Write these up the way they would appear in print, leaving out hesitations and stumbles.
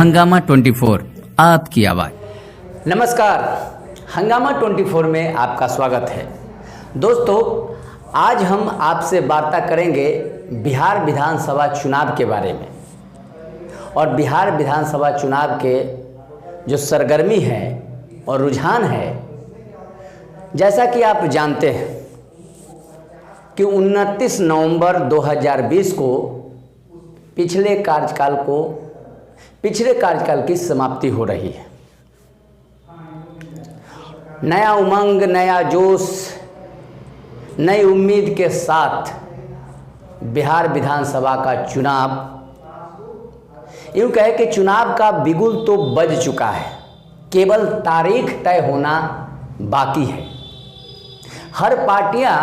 हंगामा 24 आपकी आवाज। नमस्कार, हंगामा 24 में आपका स्वागत है। दोस्तों, आज हम आपसे वार्ता करेंगे बिहार विधानसभा चुनाव के बारे में। और बिहार विधानसभा चुनाव के जो सरगर्मी है और रुझान है, जैसा कि आप जानते हैं कि 29 नवंबर 2020 को पिछले कार्यकाल की समाप्ति हो रही है। नया उमंग, नया जोश, नई उम्मीद के साथ बिहार विधानसभा का चुनाव, यूँ कहे कि चुनाव का बिगुल तो बज चुका है, केवल तारीख तय होना बाकी है। हर पार्टियां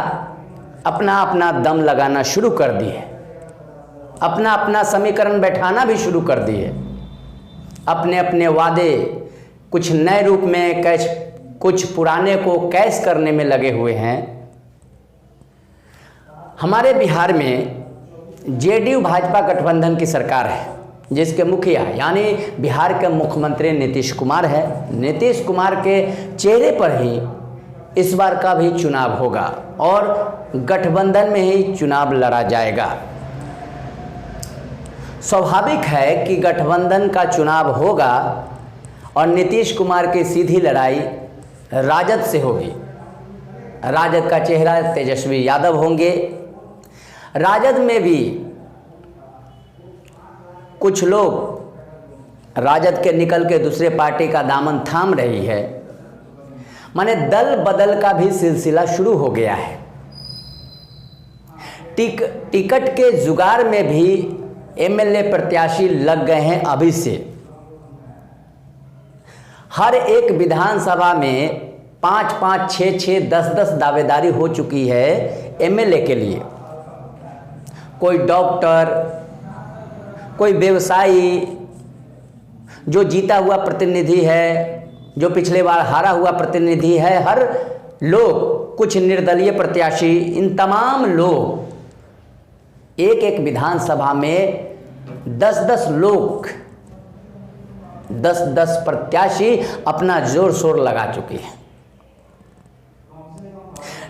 अपना अपना दम लगाना शुरू कर दी है, अपना अपना समीकरण बैठाना भी शुरू कर दी है। अपने अपने वादे कुछ नए रूप में कुछ पुराने को कैश करने में लगे हुए हैं। हमारे बिहार में जेडीयू भाजपा गठबंधन की सरकार है, जिसके मुखिया यानी बिहार के मुख्यमंत्री नीतीश कुमार है। नीतीश कुमार के चेहरे पर ही इस बार का भी चुनाव होगा और गठबंधन में ही चुनाव लड़ा जाएगा। स्वाभाविक है कि गठबंधन का चुनाव होगा और नीतीश कुमार की सीधी लड़ाई राजद से होगी। राजद का चेहरा तेजस्वी यादव होंगे। राजद में भी कुछ लोग राजद के निकल के दूसरे पार्टी का दामन थाम रही है। माने दल बदल का भी सिलसिला शुरू हो गया है। टिकट के जुगाड़ में भी एमएलए प्रत्याशी लग गए हैं अभी से। हर एक विधानसभा में 5-5, 6-6, 10-10 दावेदारी हो चुकी है एमएलए के लिए। कोई डॉक्टर, कोई व्यवसायी, जो जीता हुआ प्रतिनिधि है, जो पिछले बार हारा हुआ प्रतिनिधि है, हर लोग, कुछ निर्दलीय प्रत्याशी, इन तमाम लोग एक एक विधानसभा में 10-10 लोग, 10-10 प्रत्याशी अपना जोर शोर लगा चुके हैं।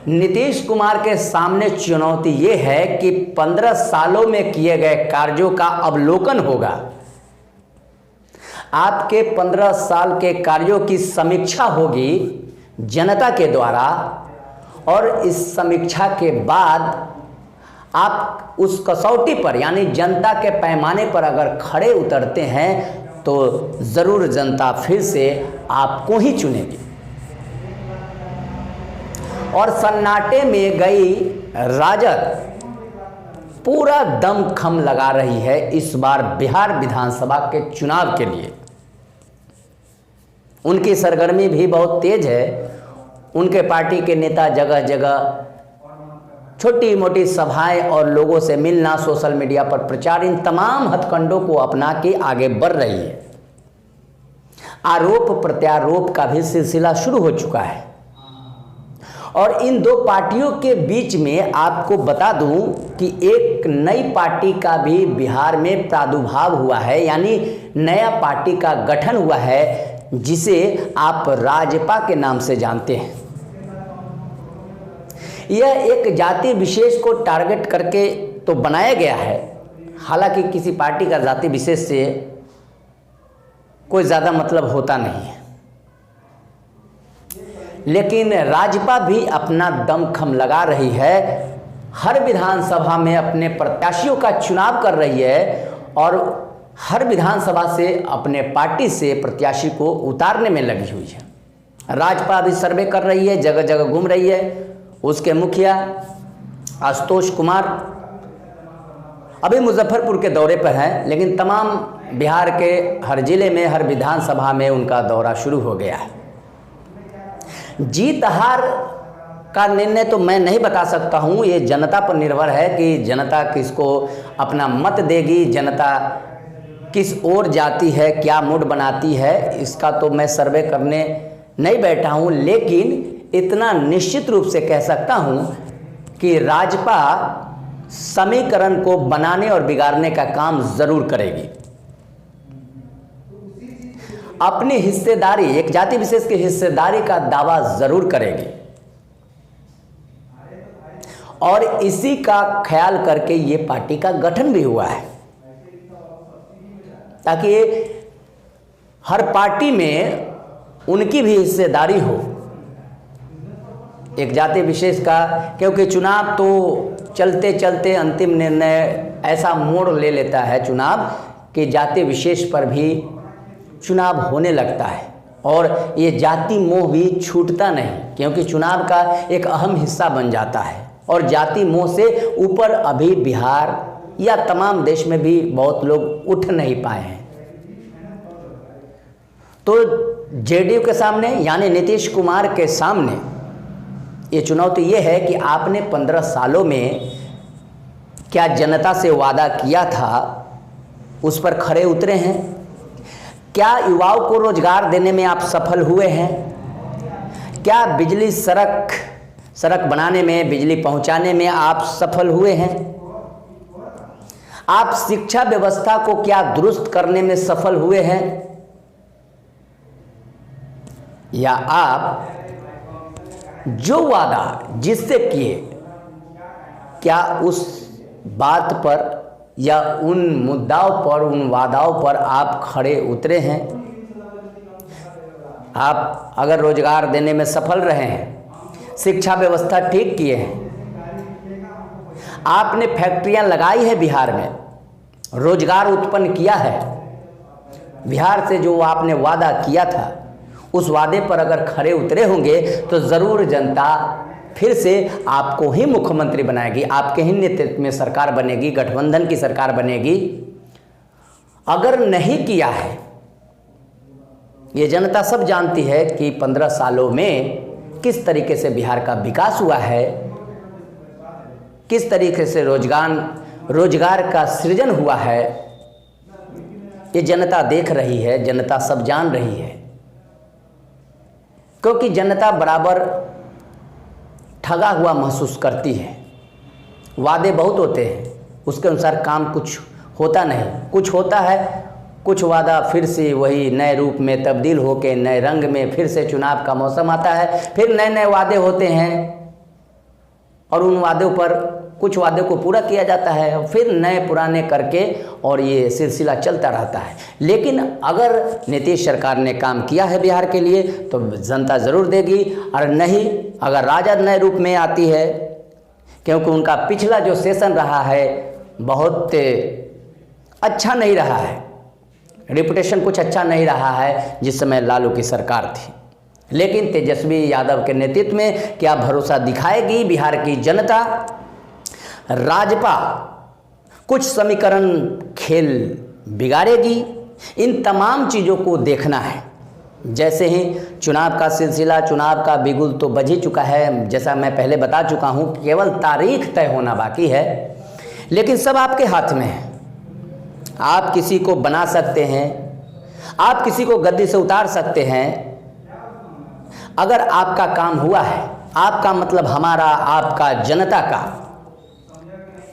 नीतीश कुमार के सामने चुनौती ये है कि 15 सालों में किए गए कार्यों का अवलोकन होगा। आपके 15 साल के कार्यों की समीक्षा होगी जनता के द्वारा, और इस समीक्षा के बाद आप उस कसौटी पर यानी जनता के पैमाने पर अगर खड़े उतरते हैं तो ज़रूर जनता फिर से आपको ही चुनेगी। और सन्नाटे में गई राजद पूरा दमखम लगा रही है इस बार बिहार विधानसभा के चुनाव के लिए। उनकी सरगर्मी भी बहुत तेज है। उनके पार्टी के नेता जगह जगह छोटी मोटी सभाएं और लोगों से मिलना, सोशल मीडिया पर प्रचार, इन तमाम हथकंडों को अपना के आगे बढ़ रही है। आरोप प्रत्यारोप का भी सिलसिला शुरू हो चुका है। और इन दो पार्टियों के बीच में आपको बता दूं कि एक नई पार्टी का भी बिहार में प्रादुर्भाव हुआ है, यानी नया पार्टी का गठन हुआ है, जिसे आप राजपा के नाम से जानते हैं। यह एक जाति विशेष को टारगेट करके तो बनाया गया है। हालांकि किसी पार्टी का जाति विशेष से कोई ज़्यादा मतलब होता नहीं है, लेकिन राजपा भी अपना दमखम लगा रही है। हर विधानसभा में अपने प्रत्याशियों का चुनाव कर रही है और हर विधानसभा से अपने पार्टी से प्रत्याशी को उतारने में लगी हुई है। राजपा भी सर्वे कर रही है, जगह जगह घूम रही है। उसके मुखिया आशुतोष कुमार अभी मुजफ्फरपुर के दौरे पर हैं, लेकिन तमाम बिहार के हर जिले में, हर विधानसभा में उनका दौरा शुरू हो गया है। जीत हार का निर्णय तो मैं नहीं बता सकता हूँ, ये जनता पर निर्भर है कि जनता किसको अपना मत देगी, जनता किस ओर जाती है, क्या मूड बनाती है, इसका तो मैं सर्वे करने नहीं बैठा हूँ। लेकिन इतना निश्चित रूप से कह सकता हूँ कि राजपा समीकरण को बनाने और बिगाड़ने का काम ज़रूर करेगी। अपनी हिस्सेदारी, एक जाति विशेष की हिस्सेदारी का दावा जरूर करेगी और इसी का ख्याल करके ये पार्टी का गठन भी हुआ है, ताकि हर पार्टी में उनकी भी हिस्सेदारी हो एक जाति विशेष का। क्योंकि चुनाव तो चलते चलते अंतिम निर्णय ऐसा मोड़ ले लेता है चुनाव कि जाति विशेष पर भी चुनाव होने लगता है और ये जाति मोह भी छूटता नहीं, क्योंकि चुनाव का एक अहम हिस्सा बन जाता है। और जाति मोह से ऊपर अभी बिहार या तमाम देश में भी बहुत लोग उठ नहीं पाए हैं। तो जेडीयू के सामने यानी नीतीश कुमार के सामने ये चुनौती ये है कि आपने 15 सालों में क्या जनता से वादा किया था उस पर खरे उतरे हैं? क्या युवाओं को रोजगार देने में आप सफल हुए हैं? क्या बिजली सड़क बनाने में, बिजली पहुंचाने में आप सफल हुए हैं? आप शिक्षा व्यवस्था को क्या दुरुस्त करने में सफल हुए हैं? या आप जो वादा जिससे किए, क्या उस बात पर या उन मुद्दाओं पर, उन वादाओं पर आप खड़े उतरे हैं? आप अगर रोजगार देने में सफल रहे हैं, शिक्षा व्यवस्था ठीक किए हैं, आपने फैक्ट्रियां लगाई है बिहार में, रोजगार उत्पन्न किया है, बिहार से जो आपने वादा किया था उस वादे पर अगर खरे उतरे होंगे तो ज़रूर जनता फिर से आपको ही मुख्यमंत्री बनाएगी, आपके ही नेतृत्व में सरकार बनेगी, गठबंधन की सरकार बनेगी। अगर नहीं किया है, ये जनता सब जानती है कि 15 सालों में किस तरीके से बिहार का विकास हुआ है, किस तरीके से रोजगार का सृजन हुआ है। ये जनता देख रही है, जनता सब जान रही है, क्योंकि जनता बराबर ठगा हुआ महसूस करती है। वादे बहुत होते हैं, उसके अनुसार काम कुछ होता नहीं, कुछ होता है, कुछ वादा फिर से वही नए रूप में तब्दील होकर नए रंग में फिर से चुनाव का मौसम आता है, फिर नए नए वादे होते हैं और उन वादों पर कुछ वादे को पूरा किया जाता है, फिर नए पुराने करके और ये सिलसिला चलता रहता है। लेकिन अगर नीतीश सरकार ने काम किया है बिहार के लिए तो जनता ज़रूर देगी, और नहीं अगर राजद नए रूप में आती है, क्योंकि उनका पिछला जो सेशन रहा है बहुत अच्छा नहीं रहा है, रेपुटेशन कुछ अच्छा नहीं रहा है जिस समय लालू की सरकार थी। लेकिन तेजस्वी यादव के नेतृत्व में क्या भरोसा दिखाएगी बिहार की जनता? राजपा कुछ समीकरण खेल बिगाड़ेगी, इन तमाम चीज़ों को देखना है। जैसे ही चुनाव का सिलसिला, चुनाव का बिगुल तो बज ही चुका है, जैसा मैं पहले बता चुका हूँ, केवल तारीख तय होना बाकी है, लेकिन सब आपके हाथ में है। आप किसी को बना सकते हैं, आप किसी को गद्दी से उतार सकते हैं। अगर आपका काम हुआ है, आपका मतलब हमारा, आपका, जनता का,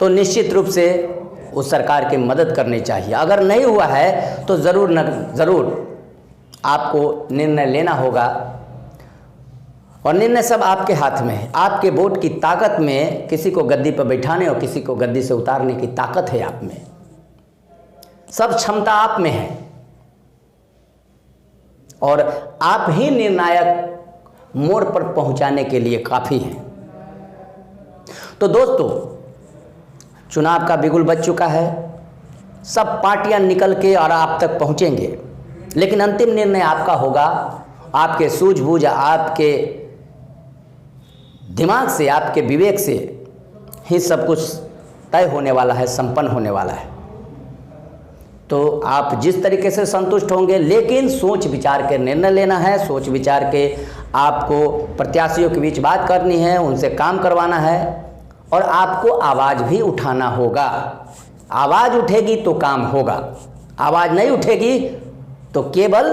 तो निश्चित रूप से उस सरकार की मदद करनी चाहिए। अगर नहीं हुआ है तो ज़रूर आपको निर्णय लेना होगा, और निर्णय सब आपके हाथ में है। आपके वोट की ताकत में किसी को गद्दी पर बैठाने और किसी को गद्दी से उतारने की ताकत है आप में, सब क्षमता आप में है, और आप ही निर्णायक मोड़ पर पहुंचाने के लिए काफ़ी हैं। तो दोस्तों, चुनाव का बिगुल बज चुका है, सब पार्टियां निकल के और आप तक पहुंचेंगे, लेकिन अंतिम निर्णय आपका होगा। आपके सूझबूझ, आपके दिमाग से, आपके विवेक से ही सब कुछ तय होने वाला है, संपन्न होने वाला है। तो आप जिस तरीके से संतुष्ट होंगे, लेकिन सोच विचार के निर्णय लेना है, सोच विचार के आपको प्रत्याशियों के बीच बात करनी है, उनसे काम करवाना है, और आपको आवाज़ भी उठाना होगा। आवाज़ उठेगी तो काम होगा, आवाज़ नहीं उठेगी तो केवल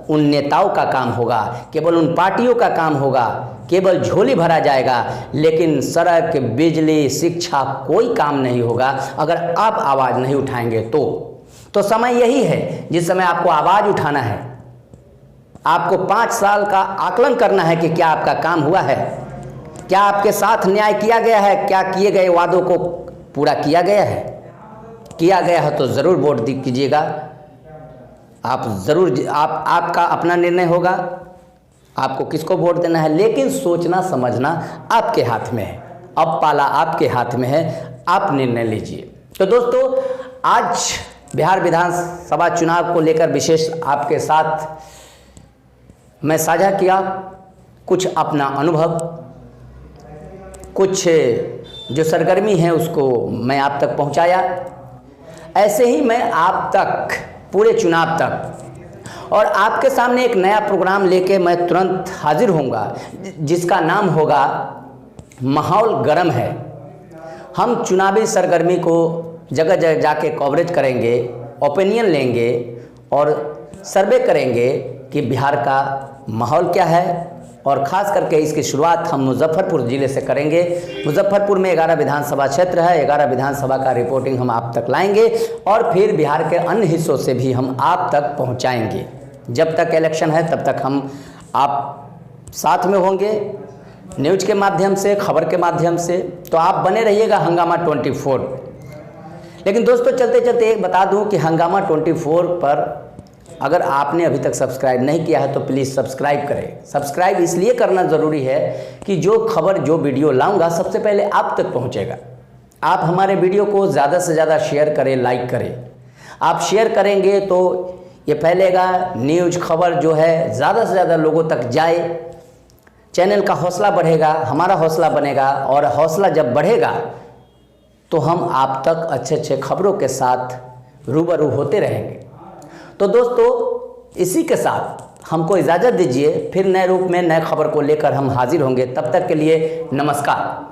उन नेताओं का काम होगा, केवल उन पार्टियों का काम होगा, केवल झोली भरा जाएगा, लेकिन सड़क, बिजली, शिक्षा कोई काम नहीं होगा अगर आप आवाज़ नहीं उठाएंगे। तो समय यही है जिस समय आपको आवाज़ उठाना है, आपको 5 साल का आकलन करना है कि क्या आपका काम हुआ है, क्या आपके साथ न्याय किया गया है, क्या किए गए वादों को पूरा किया गया है। किया गया है तो ज़रूर वोट कीजिएगा। आप ज़रूर आपका अपना निर्णय होगा आपको किसको वोट देना है, लेकिन सोचना समझना आपके हाथ में है। अब पाला आपके हाथ में है, आप निर्णय लीजिए। तो दोस्तों, आज बिहार विधानसभा चुनाव को लेकर विशेष आपके साथ मैं साझा किया कुछ अपना अनुभव, कुछ जो सरगर्मी है उसको मैं आप तक पहुंचाया। ऐसे ही मैं आप तक पूरे चुनाव तक और आपके सामने एक नया प्रोग्राम लेके मैं तुरंत हाजिर होऊंगा, जिसका नाम होगा माहौल गर्म है। हम चुनावी सरगर्मी को जगह जगह जाके कवरेज करेंगे, ओपिनियन लेंगे और सर्वे करेंगे कि बिहार का माहौल क्या है। और ख़ास करके इसकी शुरुआत हम मुजफ्फरपुर ज़िले से करेंगे। मुजफ्फरपुर में 11 विधानसभा क्षेत्र है, 11 विधानसभा का रिपोर्टिंग हम आप तक लाएंगे और फिर बिहार के अन्य हिस्सों से भी हम आप तक पहुंचाएंगे। जब तक इलेक्शन है तब तक हम आप साथ में होंगे, न्यूज़ के माध्यम से, खबर के माध्यम से। तो आप बने रहिएगा हंगामा 24। लेकिन दोस्तों, चलते चलते एक बता दूं कि हंगामा 24 पर अगर आपने अभी तक सब्सक्राइब नहीं किया है तो प्लीज़ सब्सक्राइब करें। सब्सक्राइब इसलिए करना ज़रूरी है कि जो खबर, जो वीडियो लाऊंगा सबसे पहले आप तक पहुंचेगा। आप हमारे वीडियो को ज़्यादा से ज़्यादा शेयर करें, लाइक करें। आप शेयर करेंगे तो ये फैलेगा, न्यूज़ खबर जो है ज़्यादा से ज़्यादा लोगों तक जाए, चैनल का हौसला बढ़ेगा, हमारा हौसला बनेगा। और हौसला जब बढ़ेगा तो हम आप तक अच्छे अच्छे खबरों के साथ रूबरू होते रहेंगे। तो दोस्तों, इसी के साथ हमको इजाज़त दीजिए, फिर नए रूप में नए खबर को लेकर हम हाजिर होंगे। तब तक के लिए नमस्कार।